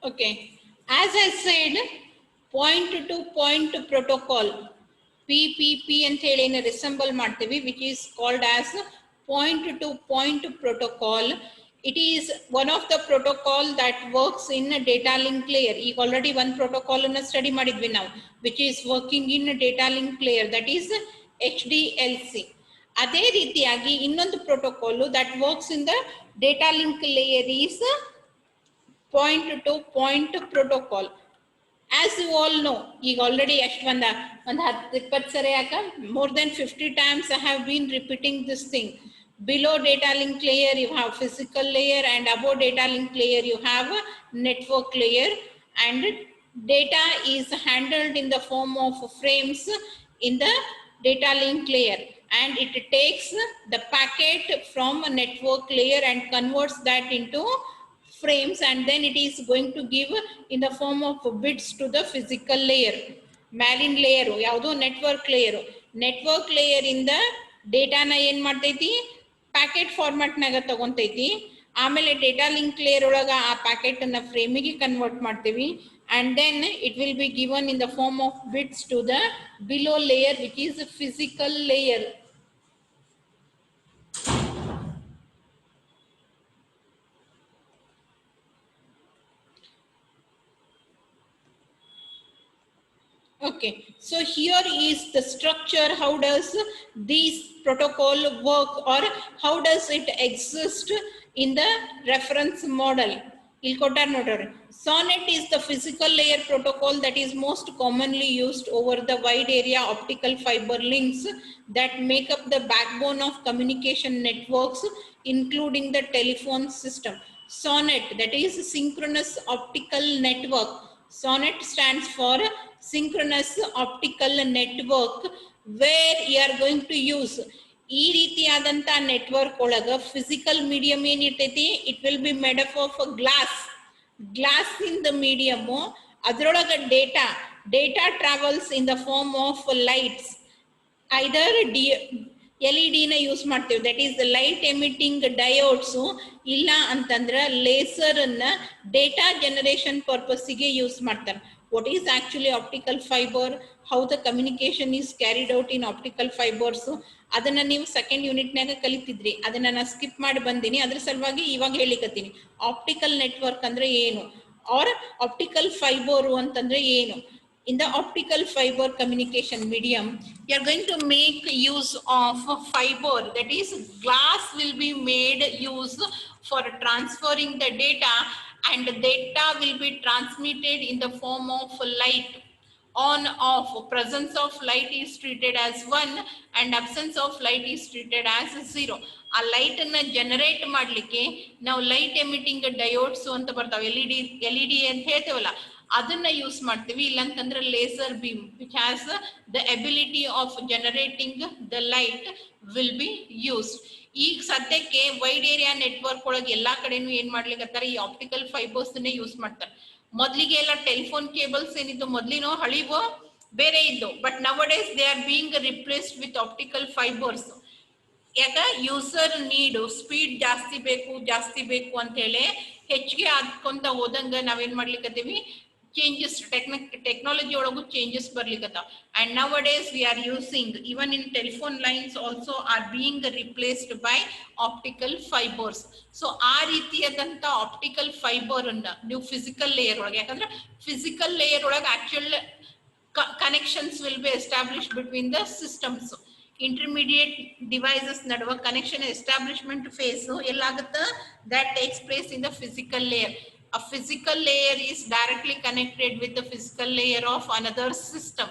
Okay, as I said, point to point protocol PPP ಅಂತ ಹೇಳಿ ಏನು ರಿಸೆಂಬಲ್ ಮಾಡ್ತೀವಿ, which is called as point to point protocol. It is one of the protocol that works in a data link layer. ಈಗ already one protocol ಅನ್ನು study ಮಾಡಿದ್ವಿ ನಾವು, which is working in a data link layer, that is HDLC. ಅದೇ ರೀತಿಯಾಗಿ ಇನ್ನೊಂದು protocol that works in the data link layer is point to point protocol. As you all know, ಈಗ already ಎಷ್ಟು ಒಂದು 10-20 ಸರಿ more than 50 times I have been repeating this thing. Below data link layer you have physical layer, and above data link layer you have a network layer, and data is handled in the form of frames in the data link layer, and it takes the packet from a network layer and converts that into frames, and then it is going to give in the form of bits to the physical layer. Malin layer yaudo network layer in the data na ಏನು ಮಾಡ್ತೈತಿ packet format ನಾಗ ತಗೊಂತೈತಿ. ಆಮೇಲೆ data link layer ಒಳಗ ಆ packet ಅನ್ನ ಫ್ರೇಮಿಗೆ convert ಮಾಡ್ತೀವಿ, and then it will be given in the form of bits to the below layer, which is the physical layer. Okay, so here is the structure. How does this protocol work, or how does it exist in the reference model? SONET is the physical layer protocol that is most commonly used over the wide area optical fiber links that make up the backbone of communication networks, including the telephone system. SONET, that is synchronous optical network. SONET stands for synchronous optical network, where you are going to use ಈ ರೀತಿಯಾದಂತ network ಒಳಗ physical medium ಏನಿರ್ತೈತಿ, it will be made up of glass in the medium. ಅದರೊಳಗ data travels in the form of lights. Either LED ನ use ಮಾಡ್ತೇವೆ, that is light emitting diodes, ಇಲ್ಲ ಅಂತಂದ್ರ laser ಅನ್ನ ಡೇಟಾ ಜನರೇಷನ್ ಪರ್ಪಸ್ಗೆ use ಮಾಡ್ತಾರೆ. What is actually optical fiber, how the communication is carried out in optical fibers, ಅದನ್ನ ನೀವು second ಯೂನಿಟ್ನಾಗ ಕಲಿತಿದ್ರಿ, ಅದನ್ನ ನಾನು ಸ್ಕಿಪ್ ಮಾಡಿ ಬಂದೀನಿ, ಅದ್ರ ಸಲುವಾಗಿ ಇವಾಗ ಹೇಳಿಕತ್ತೀನಿ. ಆಪ್ಟಿಕಲ್ ನೆಟ್ವರ್ಕ್ ಅಂದ್ರೆ ಏನು, ಆರ್ ಆಪ್ಟಿಕಲ್ ಫೈಬರ್ ಅಂತಂದ್ರೆ ಏನು. In the optical fiber communication medium, you are going to make use of fiber, that is glass will be made use for transferring the data, and the data will be transmitted in the form of light. On off, presence of light is treated as 1 and absence of light is treated as 0. ಆ light ಅನ್ನ generate ಮಾಡ್ಲಿಕ್ಕೆ ನಾವು light emitting diodes ಅಂತ ಬರ್ತಾವೆ, L E D ಅಂತ ಹೇಳ್ತೇವಲ್ಲ, ಅದನ್ನ use ಮಾಡ್ತೀವಿ. ಇಲ್ಲಂತಂದ್ರೆ laser beam which has the ability of generating the light will be used. ಈಗ ಸದ್ಯಕ್ಕೆ ವೈಡ್ ಏರಿಯಾ ನೆಟ್ವರ್ಕ್ ಒಳಗೆ ಎಲ್ಲಾ ಕಡೆನೂ ಏನ್ ಮಾಡ್ಲಿಕ್ಕೆ ಈ ಆಪ್ಟಿಕಲ್ ಫೈಬರ್ಸ್ ಯೂಸ್ ಮಾಡ್ತಾರೆ. ಮೊದ್ಲಿಗೆ ಎಲ್ಲ ಟೆಲಿಫೋನ್ ಕೇಬಲ್ಸ್ ಏನಿದ್ದು ಮೊದ್ಲಿನೋ ಹಳಿವೋ ಬೇರೆ ಇದ್ದು, but now days they are being replaced with optical fibres. ಯಾಕ ಯೂಸರ್ ನೀಡು ಸ್ಪೀಡ್ ಜಾಸ್ತಿ ಬೇಕು ಅಂತ ಹೇಳಿ ಹೆಚ್ಚಿಗೆ ಆದ್ಕೊಂತ ಹೋದಂಗ ನಾವೇನ್ ಮಾಡ್ಲಿಕ್ಕತ್ತೀವಿ, changes technology ಒಳಗು changes ಬರ್ಲಿಕ್ಕತ್ತಾವ. and nowadays we are using, even in telephone lines also are being replaced by optical fibers. so ಆ ರೀತಿಯಾದಂತ ಆಪ್ಟಿಕಲ್ ಫೈಬರ್ ಅನ್ನ ನೀವು ಫಿಸಿಕಲ್ ಲೇಯರ್ ಒಳಗೆ, ಯಾಕಂದ್ರೆ ಫಿಸಿಕಲ್ ಲೇಯರ್ ಒಳಗೆ actual connections will be established between the systems. Intermediate devices ನಡುವ connection establishment phase ಎಲ್ಲಾಗುತ್ತೆ, that takes place in the physical layer. A physical layer is directly connected with the physical layer of another system.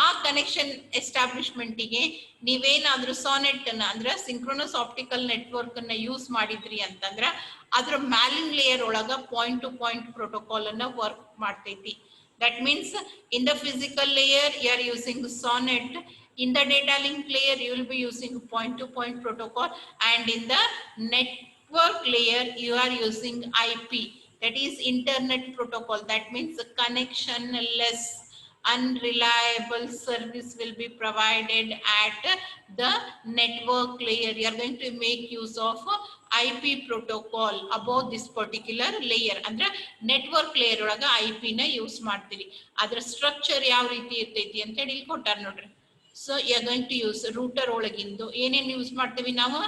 ಆ connection establishment ಗೆ ನೀವೇನಾದ್ರೂ sonnet ಅನ್ನ ಅಂದ್ರೆ synchronous optical network ಅನ್ನ use ಮಾಡಿದ್ರಿ ಅಂತಂದ್ರ ಅದ್ರ ಮ್ಯಾಲಿನ್ ಲೇಯರ್ ಒಳಗ ಪಾಯಿಂಟ್ ಟು ಪಾಯಿಂಟ್ ಪ್ರೋಟೋಕಾಲ್ ಅನ್ನ ವರ್ಕ್ ಮಾಡ್ತೈತಿ. That means in the physical layer you are using SONET, in the data link layer you will be using point to point protocol, and in the network layer you are using IP, that is internet protocol. That means connectionless. unreliable service will be provided at the network layer. You are going to make use of IP protocol above this particular layer. ಅಂದ್ರೆ network layer ಒಳಗ IP ನ use ಮಾಡ್ತೀರಿ. ಅದರ structure ಯಾವ ರೀತಿ ಇರ್ತೈತಿ ಅಂತ ಹೇಳಿ ಇಲ್ಲಿ ಕೊಟ್ಟಾರ ನೋಡ್ರಿ. So you are going to use router ಒಳಗಿಂದು ಏನೇನು ಯೂಸ್ ಮಾಡ್ತೀವಿ ನಾವು.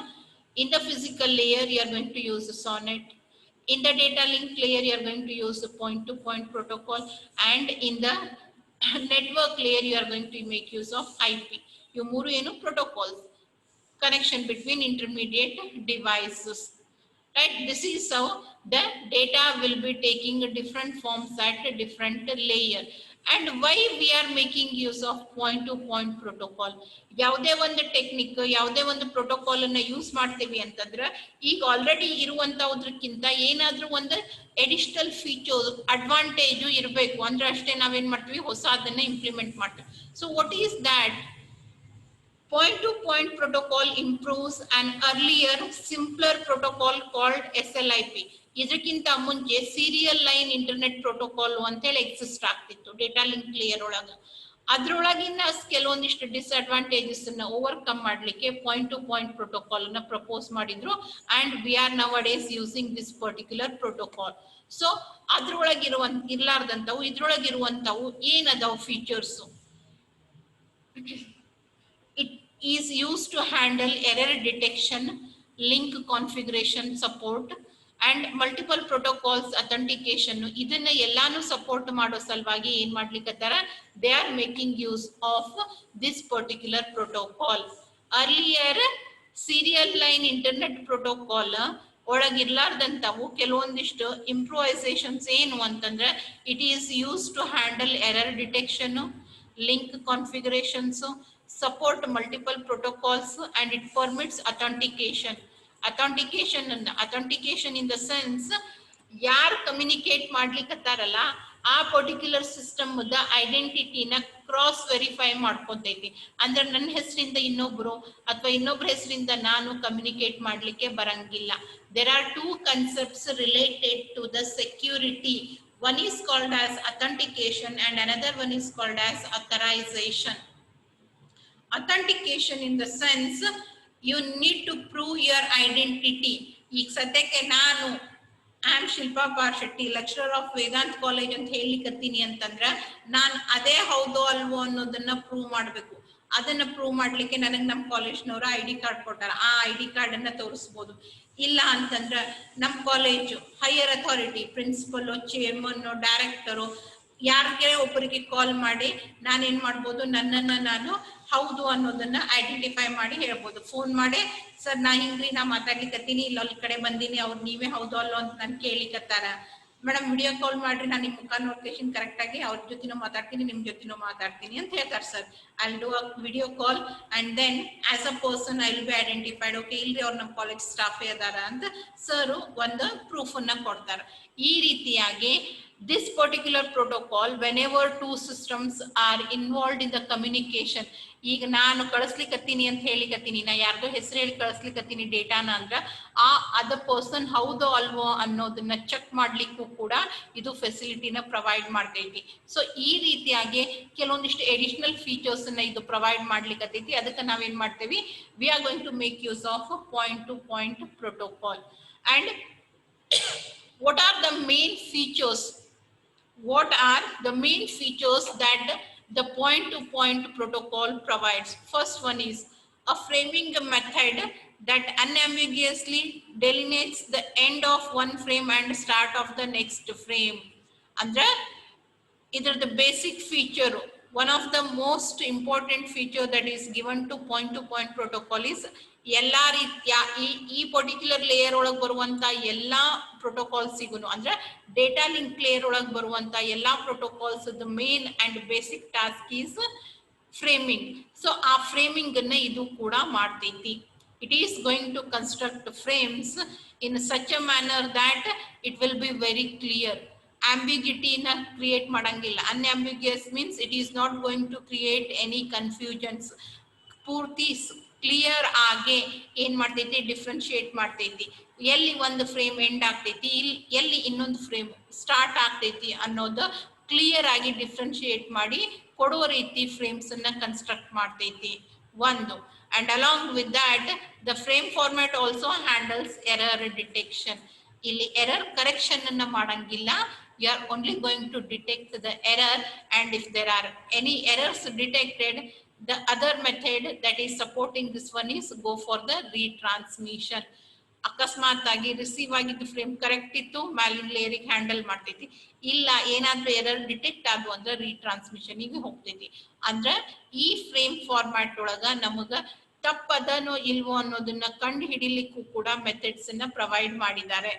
In the physical layer, you are going to use SONET. In the data link layer, you are going to use the point-to-point protocol. And in the network layer, you are going to make use of IP. You ಮೂರು ಏನು protocols. Connection between intermediate devices. Right? This is how the data will be taking different forms at a different layer. And why we are making use of point-to-point protocol? ಯಾವುದೇ ಒಂದು technique ಯಾವುದೇ ಒಂದು protocol ಅನ್ನ use ಮಾಡ್ತೀವಿ ಅಂತಂದ್ರೆ ಈಗ already ಇರುವಂತವುದಕ್ಕಿಂತ ಏನಾದ್ರೂ ಒಂದು ಎಡಿಷನಲ್ ಫೀಚರ್ ಅಡ್ವಾಂಟೇಜ್ ಇರಬೇಕು ಅಂದ್ರೆ ಅಷ್ಟೇ ನಾವೇನ್ ಮಾಡ್ತೀವಿ ಹೊಸದನ್ನ ಇಂಪ್ಲಿಮೆಂಟ್ ಮಾಡ್ತೀವಿ. So what is that? Point-to-point protocol improves an earlier, simpler protocol called SLIP. ಇದಕ್ಕಿಂತ ಮುಂಚೆ ಸೀರಿಯಲ್ ಲೈನ್ ಇಂಟರ್ನೆಟ್ ಪ್ರೋಟೋಕಾಲ್ ಅಂತೇಳಿ ಎಕ್ಸಿಸ್ಟ್ ಆಗ್ತಿತ್ತು ಡೇಟಾ ಲಿಂಕ್ ಲೇಯರ್ ಒಳಗ. ಅದ್ರೊಳಗಿನ ಕೆಲವೊಂದಿಷ್ಟು ಡಿಸ್ಅಡ್ವಾಂಟೇಜಸ್ ಅನ್ನ ಓವರ್ಕಮ್ ಮಾಡ್ಲಿಕ್ಕೆ ಪಾಯಿಂಟ್ ಟು ಪಾಯಿಂಟ್ ಪ್ರೋಟೋಕಾಲ್ ಅನ್ನ ಪ್ರಪೋಸ್ ಮಾಡಿದ್ರು. And we are nowadays using this particular protocol. So ಇರ್ಲಾರ್ದಂತವು ಇದ್ರೊಳಗಿರುವಂತವು ಏನದಾವು features. It is used to handle error detection, link configuration support and multiple protocols authentication. ಇದನ್ನ ಎಲ್ಲಾನು support ಮಾಡೋ ಸಲುವಾಗಿ ಏನ್ ಮಾಡ್ಲಿಕ್ಕತ್ತಾರ, they are making use of this particular protocol. Earlier serial line internet protocol ಒಳಗಿರ್ಲಾರ್ದಂತವು ಕೆಲವೊಂದಿಷ್ಟು improvisations ಏನು ಅಂತಂದ್ರೆ, it is used to handle error detection, link configurations, support multiple protocols, and it permits authentication. Authentication in the sense ಯಾರು communicate ಮಾಡ್ಲಿಕ್ಕತ್ತಾರಲ್ಲ ಆ particular system ಐಡೆಂಟಿಟಿನ cross verify ಮಾಡ್ಕೊಂತೈತಿ. ಅಂದ್ರೆ ನನ್ನ ಹೆಸರಿಂದ ಇನ್ನೊಬ್ರು ಅಥವಾ ಇನ್ನೊಬ್ರ ಹೆಸರಿಂದ ನಾನು ಕಮ್ಯುನಿಕೇಟ್ ಮಾಡ್ಲಿಕ್ಕೆ ಬರಂಗಿಲ್ಲ. There are two concepts related to the security. One is called as authentication and another one is called as authorization. Authentication in the sense you need to prove your identity. ಈಗ ಸದ್ಯಕ್ಕೆ ನಾನು I am Shilpa Parshetti, lecturer of Vedant college ಅಂತ ಹೇಳಿಕತ್ತೀನಿ ಅಂತಂದ್ರ ನಾನು ಅದೇ ಹೌದೋ ಅಲ್ವೋ ಅನ್ನೋದನ್ನ ಪ್ರೂವ್ ಮಾಡ್ಬೇಕು. ಅದನ್ನ ಪ್ರೂವ್ ಮಾಡ್ಲಿಕ್ಕೆ ನನಗೆ ನಮ್ಮ ಕಾಲೇಜ್ನವ್ರ ID ಕಾರ್ಡ್ ಕೊಟ್ಟಾರ, ಆ ID ಕಾರ್ಡ್ ಅನ್ನ ತೋರಿಸ್ಬೋದು. ಇಲ್ಲ ಅಂತಂದ್ರ ನಮ್ಮ college higher authority principal, chairman, director ಯಾರಿಗೆ ಒಬ್ಬರಿಗೆ ಕಾಲ್ ಮಾಡಿ ನಾನೇನ್ ಮಾಡ್ಬೋದು, ನನ್ನನ್ನ ನಾನು ಹೌದು ಅನ್ನೋದನ್ನ ಐಡೆಂಟಿಫೈ ಮಾಡಿ ಹೇಳ್ಬೋದು. ಫೋನ್ ಮಾಡಿ ಸರ್ ನಾ ಹಿಂಗ್ರಿ ನಾ ಮಾತಾಡ್ಲಿಕ್ಕತ್ತೀನಿ, ಇಲ್ಲ ಅಲ್ಲಿ ಕಡೆ ಬಂದೀನಿ, ಅವ್ರು ನೀವೇ ಹೌದು ಅಲ್ಲೋ ಅಂತ ನಾನು ಕೇಳಿಕತ್ತಾರ. ಮೇಡಮ್ ವಿಡಿಯೋ ಕಾಲ್ ಮಾಡ್ರಿ, ನಾನು ನಿಮ್ ಮುಖ ನೋಡ್ಕೇಶನ್ ಕರೆಕ್ಟ್ ಆಗಿ ಅವ್ರ ಜೊತೆನೂ ಮಾತಾಡ್ತೀನಿ ನಿಮ್ ಜೊತೆನೂ ಮಾತಾಡ್ತೀನಿ ಅಂತ ಹೇಳ್ತಾರೆ. Sir I will do a video call and then as a person I will be identified. Okay ಇಲ್ರಿ ಅವ್ರು ನಮ್ಮ ಕಾಲೇಜ್ ಸ್ಟಾಫೇ ಅದಾರ ಅಂತ ಸರ್ ಒಂದು ಪ್ರೂಫ್ ಅನ್ನ ಕೊಡ್ತಾರೆ. ಈ ರೀತಿಯಾಗಿ this particular protocol, whenever two systems are involved in the communication, ಈಗ ನಾನು ಕಳಿಸ್ಲಿಕ್ಕತ್ತೀನಿ ಅಂತ ಹೇಳಿಕತ್ತೀನಿ, ನಾ ಯಾರ್ದೋ ಹೆಸರು ಹೇಳಿ ಕಳಿಸ್ಲಿಕ್ಕತ್ತೀನಿ ಡೇಟಾನ ಅಂದ್ರ ಆ ಅದ ಪರ್ಸನ್ ಹೌದೋ ಅಲ್ವೋ ಅನ್ನೋದನ್ನ ಚೆಕ್ ಮಾಡ್ಲಿಕ್ಕೂ ಕೂಡ ಇದು ಫೆಸಿಲಿಟಿನ ಪ್ರೊವೈಡ್ ಮಾಡ್ತೈತಿ. ಸೊ ಈ ರೀತಿಯಾಗಿ ಕೆಲವೊಂದಿಷ್ಟು ಎಡಿಷನಲ್ ಫೀಚರ್ಸ್ ಅನ್ನ ಇದು ಪ್ರೊವೈಡ್ ಮಾಡ್ಲಿಕ್ಕತ್ತೈತಿ. ಅದಕ್ಕೆ ನಾವೇನ್ ಮಾಡ್ತೇವಿ, we are going to make use of point to point protocol. And what are the main features? What are the main features that the point-to-point protocol provides? First one is a framing method that unambiguously delineates the end of one frame and start of the next frame. Andre either the basic feature, one of the most important feature that is given to point protocol is ಎಲ್ಲಾ ರೀತಿಯ ಈ particular layer ಒಳಗೆ ಬರುವಂತ ಎಲ್ಲಾ protocols ಸಿಗುನು ಅಂದ್ರೆ data link layer ಒಳಗೆ ಬರುವಂತ ಎಲ್ಲಾ protocols the main and basic task is framing. So ಆ ಫ್ರೇಮಿಂಗ್ ಅನ್ನ ಇದು ಕೂಡ ಮಾಡ್ತೈತಿ. It is going to construct frames in such a manner that it will be very clear. ambiguity-ನ ಕ್ರಿಯೇಟ್ ಮಾಡಂಗಿಲ್ಲ. unambiguous means it is not going to create any confusions. ಪೂರ್ತಿ clear ಆಗಿ ಏನ್ ಮಾಡ್ತೈತಿ, ಡಿಫ್ರೆನ್ಶಿಯೇಟ್ ಮಾಡ್ತೈತಿ. ಎಲ್ಲಿ ಒಂದು ಫ್ರೇಮ್ ಎಂಡ್ ಆಗ್ತೈತಿ, ಎಲ್ಲಿ ಇನ್ನೊಂದು ಫ್ರೇಮ್ ಸ್ಟಾರ್ಟ್ ಆಗ್ತೈತಿ ಅನ್ನೋದು ಕ್ಲಿಯರ್ ಆಗಿ ಡಿಫ್ರೆನ್ಶಿಯೇಟ್ ಮಾಡಿ ಕೊಡುವ ರೀತಿ ಫ್ರೇಮ್ಸ್ ಅನ್ನ ಕನ್ಸ್ಟ್ರಕ್ಟ್ ಮಾಡ್ತೈತಿ ಒಂದು. And along with that the frame format also handles error detection. ಇಲ್ಲಿ ಎರರ್ ಕರೆಕ್ಷನ್ ಅನ್ನ ಮಾಡಂಗಿಲ್ಲ. You are only going to detect the error, and if there are any errors detected, the other method that is supporting this one is go for the retransmission. ಅಕಸ್ಮಾತ್ ಆಗಿ receive ಆಗಿದ್ದು frame correct ಇತ್ತು, ಮ್ಯಾಲಿನ ಲೇಯರಿಗೆ handle ಮಾಡ್ತೈತಿ. ಇಲ್ಲ ಏನಾದ್ರೂ error detect ಆದ್ವು ಅಂದ್ರೆ ರೀಟ್ರಾನ್ಸ್ಮಿಷನ್ ಗೆ ಹೋಗ್ತೈತಿ. ಅಂದ್ರೆ ಈ ಫ್ರೇಮ್ ಫಾರ್ಮ್ಯಾಟ್ ಒಳಗ ನಮಗ ತಪ್ಪದನೋ ಇಲ್ವೋ ಅನ್ನೋದನ್ನ ಕಂಡು ಹಿಡಿಲಿಕ್ಕೂ ಕೂಡ ಮೆಥಡ್ಸ್ ಅನ್ನ ಪ್ರೊವೈಡ್ ಮಾಡಿದ್ದಾರೆ.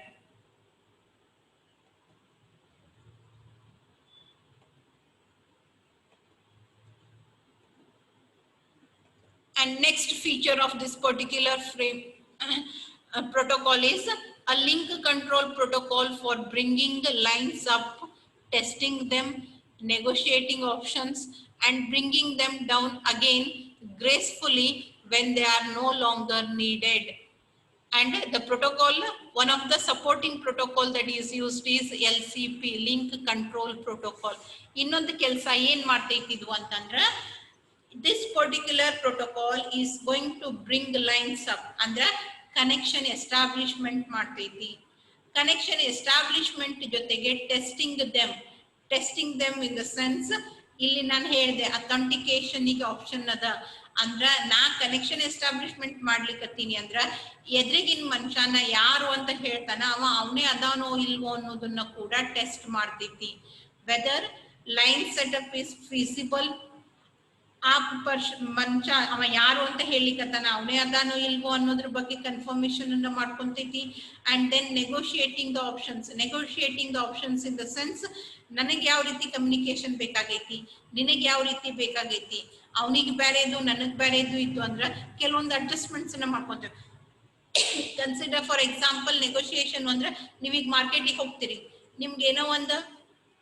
And next feature of this particular frame protocol is a link control protocol for bringing the lines up, testing them, negotiating options, and bringing them down again gracefully when they are no longer needed. And the protocol, one of the supporting protocol that is used is LCP, link control protocol. ಇನ್ನೊಂದು ಕೆಲಸ ಏನ್ ಮಾಡ್ತೈತಿ ಇದು ಅಂತಂದ್ರೆ, this particular protocol is going to bring the lines up, ಅಂದ್ರೆ connection establishment ಮಾಡ್ತೈತಿ. Connection establishment ಜೊತೆಗೆ testing them in the sense, ಇಲ್ಲಿ ನಾನು ಹೇಳಿದೆ ಅಥೆಂಟಿಕೇಶನ್ ಗೆ ಆಪ್ಷನ್ ಅದ. ಅಂದ್ರ ನಾ ಕನೆಕ್ಷನ್ ಎಸ್ಟಾಬ್ಲಿಷ್ಮೆಂಟ್ ಮಾಡ್ಲಿಕ್ಕತ್ತೀನಿ ಅಂದ್ರ ಎದುರಿಗಿನ ಮನುಷ್ಯನ ಯಾರು ಅಂತ ಹೇಳ್ತಾನ ಅವನೇ ಅದಾನೋ ಇಲ್ವೋ ಅನ್ನೋದನ್ನ ಕೂಡ ಟೆಸ್ಟ್ ಮಾಡ್ತೈತಿ. Whether line setup is feasible, ಆ ಮನುಷ್ಯ ಅವ ಯಾರು ಅಂತ ಹೇಳಿಕತ್ತಾನ ಅವನೇ ಅದಾನೋ ಇಲ್ವೋ ಅನ್ನೋದ್ರ ಬಗ್ಗೆ ಕನ್ಫರ್ಮೇಶನ್ ಅನ್ನ ಮಾಡ್ಕೊಂತೈತಿ. And then negotiating the options in the sense, ನನಗೆ ಯಾವ ರೀತಿ ಕಮ್ಯುನಿಕೇಶನ್ ಬೇಕಾಗೈತಿ, ನಿನಗೆ ಯಾವ ರೀತಿ ಬೇಕಾಗೈತಿ, ಅವನಿಗೆ ಬೇರೆದು ನನಗ್ ಬೇರೆದು ಇತ್ತು ಅಂದ್ರ ಕೆಲವೊಂದು ಅಡ್ಜಸ್ಟ್ಮೆಂಟ್ಸ್ ಅನ್ನ ಮಾಡ್ಕೊಂತೇವೆ. ಕನ್ಸಿಡರ್ ಫಾರ್ ಎಕ್ಸಾಂಪಲ್ ನೆಗೋಷಿಯೇಷನ್ ಅಂದ್ರೆ, ನೀವೀಗ ಮಾರ್ಕೆಟಿಗೆ ಹೋಗ್ತೀರಿ, ನಿಮ್ಗೆ ಏನೋ ಒಂದು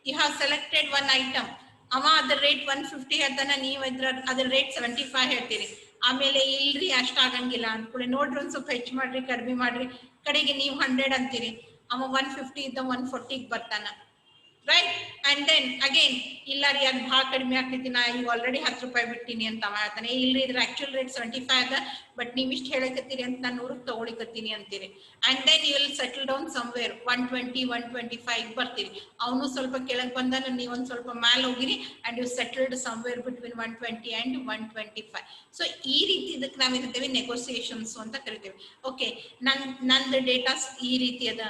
you have selected one item, ಅವ ಅದ್ರ ರೇಟ್ 150 ಹೇಳ್ತಾನ, ನೀವು ಅದ್ರ ರೇಟ್ 75 ಹೇಳ್ತೀರಿ. ಆಮೇಲೆ ಇಲ್ರಿ ಅಷ್ಟ ಆಗಂಗಿಲ್ಲ ಅನ್ಕೊಳ್ಳಿ, ನೋಡ್ರಿ ಒಂದ್ ಸ್ವಲ್ಪ ಹೆಚ್ಚು ಮಾಡ್ರಿ ಕಡಿಮೆ ಮಾಡ್ರಿ, ಕಡೆಗೆ ನೀವು 100 ಅಂತೀರಿ, ಅವ 150 ಇದ್ದ 140 ಬರ್ತಾನ, ರೈಟ್? ಅಂಡ್ ದೆನ್ ಅಗೇನ್ ಇಲ್ಲ ರೀ ಅದು ಭಾಳ ಕಡಿಮೆ ಆಗ್ತೈತಿ, ನಾ ಈಗ ಆಲ್ರೆಡಿ 10 ರೂಪಾಯಿ ಬಿಟ್ಟಿನಿ ಅಂತ ಅವ ಹೇಳ್ತಾನೆ. ಇಲ್ರಿ ಇದ್ರ ಆಕ್ಚುಲ್ ರೇಟ್ 75 ಅದ, ಬಟ್ ನೀವ್ ಇಷ್ಟು ಹೇಳಕತ್ತೀರಿ ಅಂತ ನಾನು 100ಕ್ಕೆ ತಗೊಳಿಕತ್ತೀನಿ ಅಂತೀರಿ. And then you will settle down somewhere 120, 125 ಬರ್ತೀರಿ. ಅವನು ಸ್ವಲ್ಪ ಕೆಳಗೆ ಬಂದಾನ, ನೀವೊಂದ್ ಸ್ವಲ್ಪ ಮ್ಯಾಲ್ ಹೋಗಿರಿ, and you settled somewhere between 120 and 125. So ಈ ರೀತಿ ಇದಕ್ಕೆ ನಾವ್ ಇರ್ತೇವೆ ನೆಗೋಸಿಯೇಷನ್ಸ್ ಅಂತ ಕರಿತೇವೆ. ಓಕೆ, ನಂದು ಡೇಟಾಸ್ ಈ ರೀತಿ ಅದ,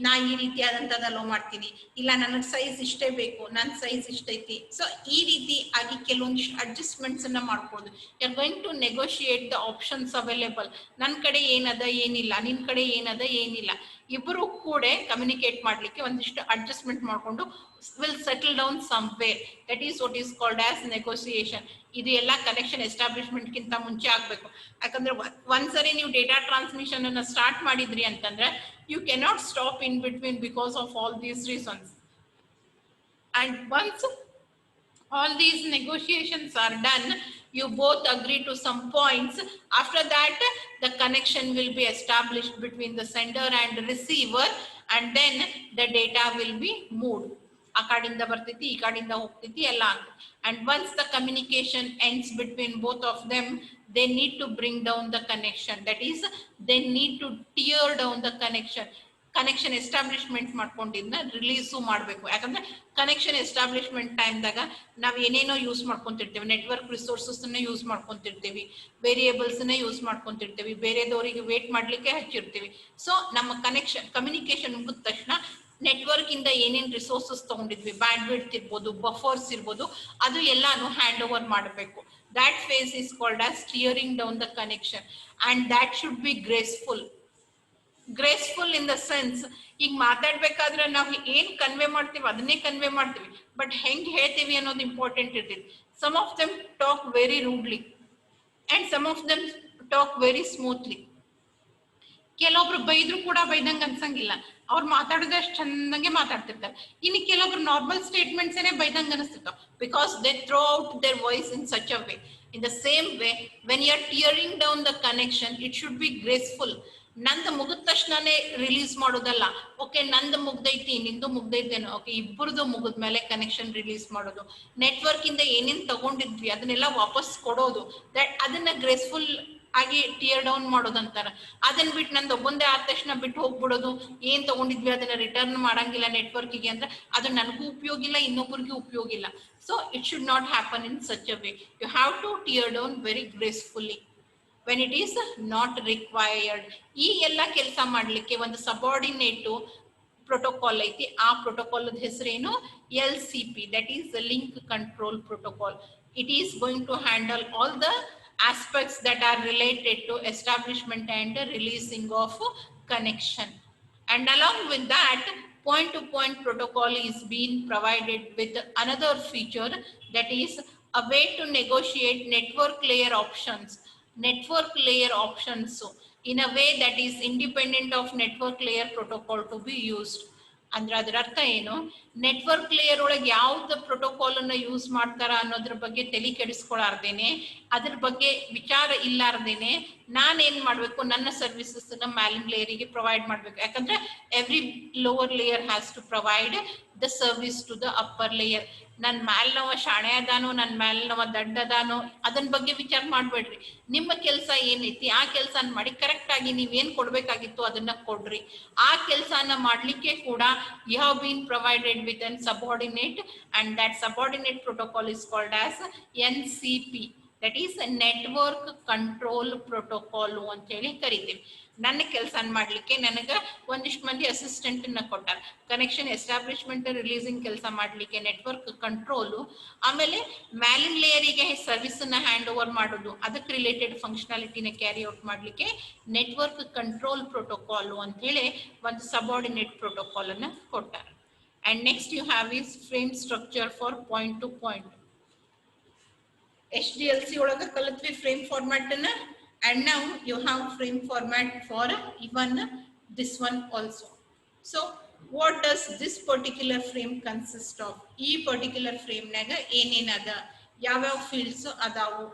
ನಾ ಈ ರೀತಿಯಾದಂಥದ್ದು ಅಲೋ ಮಾಡ್ತೀನಿ, ಇಲ್ಲ ನನಗೆ ಸೈಜ್ ಇಷ್ಟೇ ಬೇಕು, ನನ್ನ ಸೈಜ್ ಇಷ್ಟೈತಿ. ಸೊ ಈ ರೀತಿ ಆಗಿ ಕೆಲವೊಂದಿಷ್ಟು ಅಡ್ಜಸ್ಟ್ಮೆಂಟ್ಸ್ ಅನ್ನ ಮಾಡ್ಬೋದು. You are going to negotiate the options available. ನನ್ನ ಕಡೆ ಏನದ ಏನಿಲ್ಲ, ನಿನ್ ಕಡೆ ಏನದ ಏನಿಲ್ಲ, ಇಬ್ಬರು ಕೂಡ ಕಮ್ಯುನಿಕೇಟ್ ಮಾಡ್ಲಿಕ್ಕೆ ಒಂದಿಷ್ಟು ಅಡ್ಜಸ್ಟ್ಮೆಂಟ್ ಮಾಡ್ಕೊಂಡು will settle down somewhere. That is what is called as negotiation. ಇದು ಎಲ್ಲ ಕನೆಕ್ಷನ್ ಎಸ್ಟಾಬ್ಲಿಷ್ಮೆಂಟ್ ಗಿಂತ ಮುಂಚೆ ಆಗ್ಬೇಕು. ಯಾಕಂದ್ರೆ ಒಂದ್ಸರಿ ನೀವು ಡೇಟಾ ಟ್ರಾನ್ಸ್ಮಿಷನ್ ಅನ್ನ ಸ್ಟಾರ್ಟ್ ಮಾಡಿದ್ರಿ ಅಂತಂದ್ರೆ you cannot stop in between because of all these reasons. And once all these negotiations are done, you both agree to some points. After that, the connection will be established between the sender and receiver, and then the data will be moved. ಆ ಕಡೆಯಿಂದ ಬರ್ತೈತಿ, ಈ ಕಡೆಯಿಂದ ಹೋಗ್ತೈತಿ ಎಲ್ಲ. And once the communication ends between both of them, they need to bring down the connection. That is, they need to tear down the connection. Connection establishment ಮಾಡ್ಕೊಂಡಿದ್ನ release ಮಾಡಬೇಕು. ಯಾಕಂದ್ರೆ connection establishment ಟೈಮ್ದಾಗ ನಾವು ಏನೇನೋ ಯೂಸ್ ಮಾಡ್ಕೊಂತಿರ್ತೀವಿ, network resources ಅನ್ನ use ಮಾಡ್ಕೊಂತಿರ್ತೀವಿ, variables ನ ಯೂಸ್ ಮಾಡ್ಕೊಂತಿರ್ತೀವಿ, ಬೇರೆದವರಿಗೆ ವೇಟ್ ಮಾಡ್ಲಿಕ್ಕೆ ಹಚ್ಚಿರ್ತೀವಿ. ಸೊ ನಮ್ಮ ಕಮ್ಯುನಿಕೇಶನ್ ಮುಗಿದ ತಕ್ಷಣ ನೆಟ್ವರ್ಕ್ ಇಂದ ಏನೇನ್ ರಿಸೋರ್ಸಸ್ ತಗೊಂಡಿದ್ವಿ, ಬ್ಯಾಂಡ್ ವಿಡ್ತ್ ಇರ್ಬೋದು, ಬಫರ್ಸ್ ಇರ್ಬೋದು, ಅದು ಎಲ್ಲಾನು ಹ್ಯಾಂಡ್ ಓವರ್ ಮಾಡಬೇಕು. That face is called as steering down the connection, and that should be graceful. Graceful in the sense, ಈಗ ಮಾತಾಡ್ಬೇಕಾದ್ರೆ ನಾವು ಏನ್ ಕನ್ವೆ ಮಾಡ್ತೀವಿ ಅದನ್ನೇ ಕನ್ವೆ ಮಾಡ್ತೀವಿ, ಬಟ್ ಹೆಂಗ್ ಹೇಳ್ತೀವಿ ಅನ್ನೋದು ಇಂಪಾರ್ಟೆಂಟ್ ಇರ್ತೈತಿ. Some of them talk very rudely and some of them talk very smoothly. ಕೆಲವೊಬ್ರು ಬೈದ್ರು ಕೂಡ ಬೈದಂಗ ಅನ್ಸಂಗಿಲ್ಲ, ಅವ್ರು ಮಾತಾಡಿದಷ್ಟು ಚಂದಂಗೆ ಮಾತಾಡ್ತಿರ್ತಾರೆ. ಇನ್ನು ಕೆಲವೊಬ್ರು ನಾರ್ಮಲ್ ಸ್ಟೇಟ್ಮೆಂಟ್ಸ್ ಏನೇ ಬೈದಂಗ ಅನಿಸ್ತಿರ್ತಾವ, because they throw out their voice in such a way. In the same way, when you are tearing down the connection, it should be graceful. ನಂದು ಮುಗಿದ ತಕ್ಷಣನೇ ರಿಲೀಸ್ ಮಾಡೋದಲ್ಲ. ಓಕೆ ನಂದು ಮುಗ್ದೈತಿ ನಿಂದು ಮುಗ್ದೈತೇನೋ, ಓಕೆ ಇಬ್ಬರದು ಮುಗಿದ್ಮೇಲೆ ಕನೆಕ್ಷನ್ ರಿಲೀಸ್ ಮಾಡೋದು. ನೆಟ್ವರ್ಕ್ ಇಂದ ಏನೇನ್ ತಗೊಂಡಿದ್ವಿ ಅದನ್ನೆಲ್ಲ ವಾಪಸ್ ಕೊಡೋದು. ಅದನ್ನ ಗ್ರೇಸ್ಫುಲ್ ಆಗಿ ಟಿಯರ್ ಡೌನ್ ಮಾಡೋದಂತಾರ. ಅದನ್ನ ಬಿಟ್ಟು ನಂದು ಒಬ್ಬಂದೇ ಆದ ತಕ್ಷಣ ಬಿಟ್ಟು ಹೋಗ್ಬಿಡೋದು, ಏನ್ ತಗೊಂಡಿದ್ವಿ ಅದನ್ನ ರಿಟರ್ನ್ ಮಾಡಂಗಿಲ್ಲ ನೆಟ್ವರ್ಕಿಗೆ ಅಂದ್ರೆ ಅದು ನನಗೂ ಉಪಯೋಗ ಇಲ್ಲ, ಇನ್ನೊಬ್ಬರಿಗೂ ಉಪಯೋಗ ಇಲ್ಲ. So it should not happen in such a way. You have to tear down very gracefully when it is not required. ಈ ಎಲ್ಲ ಕೆಲಸ ಮಾಡ್ಲಿಕ್ಕೆ ಒಂದು ಸಬಾರ್ಡಿನೇಟ್ ಪ್ರೋಟೋಕಾಲ್ ಐತಿ. ಆ ಪ್ರೋಟೋಕಾಲ್ ಹೆಸರೇನು? LCP, that is the link control protocol. It is going to handle all the aspects that are related to establishment and releasing of connection. And along with that, point to point protocol is being provided with another feature, that is a way to negotiate network layer options in a way that is independent of network layer protocol to be used. ಅಂದ್ರೆ ಅದರ ಅರ್ಥ ಏನು? Network layer ಒಳಗೆ ಯಾವ್ದು protocol ಅನ್ನ use ಮಾಡ್ತಾರ ಅನ್ನೋದ್ರ ಬಗ್ಗೆ ತಲೆ ಕೆಡಿಸ್ಕೊಳಾರ್ದೇನೆ, ಅದ್ರ ಬಗ್ಗೆ ವಿಚಾರ ಇಲ್ಲಾರ್ದೇನೆ ನಾನೇನ್ ಮಾಡ್ಬೇಕು, ನನ್ನ ಸರ್ವಿಸಸ್ ನ ಮ್ಯಾಲಿನ್ ಲೇಯರಿಗೆ ಪ್ರೊವೈಡ್ ಮಾಡ್ಬೇಕು. ಯಾಕಂದ್ರೆ every lower layer has to provide the service to the upper layer. ನನ್ ಮ್ಯಾಲ್ನವ ಶಾಣೆ ಅದಾನೋ, ನನ್ ಮ್ಯಾಲ್ನವ ದಡ್ಡ ಅದಾನೋ ಅದನ್ ಬಗ್ಗೆ ವಿಚಾರ ಮಾಡ್ಬೇಡ್ರಿ. ನಿಮ್ಮ ಕೆಲಸ ಏನೈತಿ ಆ ಕೆಲಸ ಮಾಡಿ ಕರೆಕ್ಟ್ ಆಗಿ ನೀವೇನ್ ಕೊಡ್ಬೇಕಾಗಿತ್ತು ಅದನ್ನ ಕೊಡ್ರಿ. ಆ ಕೆಲಸನ ಮಾಡ್ಲಿಕ್ಕೆ ಕೂಡ you have been provided with an subordinate, and that subordinate protocol is called as NCP, that is a network control protocol ಅಂತ ಹೇಳಿ ಕರಿತೀವಿ. ನನ್ನ ಕೆಲಸ ಮಾಡ್ಲಿಕ್ಕೆ ನನಗ ಒಂದಿಷ್ಟು ಮಂದಿ ಅಸಿಸ್ಟೆಂಟ್ ನ ಕೊಟ್ಟಾರ. ಕನೆಕ್ಷನ್ ಎಸ್ಟಾಬ್ಲಿಷ್ಮೆಂಟ್ ರಿಲೀಸಿಂಗ್ ಕೆಲಸ ಮಾಡ್ಲಿಕ್ಕೆ ನೆಟ್ವರ್ಕ್ ಕಂಟ್ರೋಲು, ಆಮೇಲೆ ಮ್ಯಾಲಿನ್ ಲೇಯರಿಗೆ ಸರ್ವಿಸ್ ನ ಹ್ಯಾಂಡ್ ಓವರ್ ಮಾಡೋದು, ಅದಕ್ಕೆ ರಿಲೇಟೆಡ್ ಫಂಕ್ಷನಾಲಿಟಿನ ಕ್ಯಾರಿ ಔಟ್ ಮಾಡ್ಲಿಕ್ಕೆ ನೆಟ್ವರ್ಕ್ ಕಂಟ್ರೋಲ್ ಪ್ರೋಟೋಕಾಲ್ ಅಂತ ಹೇಳಿ ಒಂದು ಸಬಾರ್ಡಿನೇಟ್ ಪ್ರೋಟೋಕಾಲ್ ಅನ್ನ ಕೊಟ್ಟಾರ. And next you have is frame structure for point to point. HDLC ಒಳಗ ಕಲಿತ್ವಿ ಫ್ರೇಮ್ ಫಾರ್ಮ್ಯಾಟ್ ಅನ್ನ. And now you have frame format for even this one also. So what does this particular frame consist of? ಈ particular frame naga ಏನೇನದ, ಯಾವ್ಯಾವ fields ಅದಾವು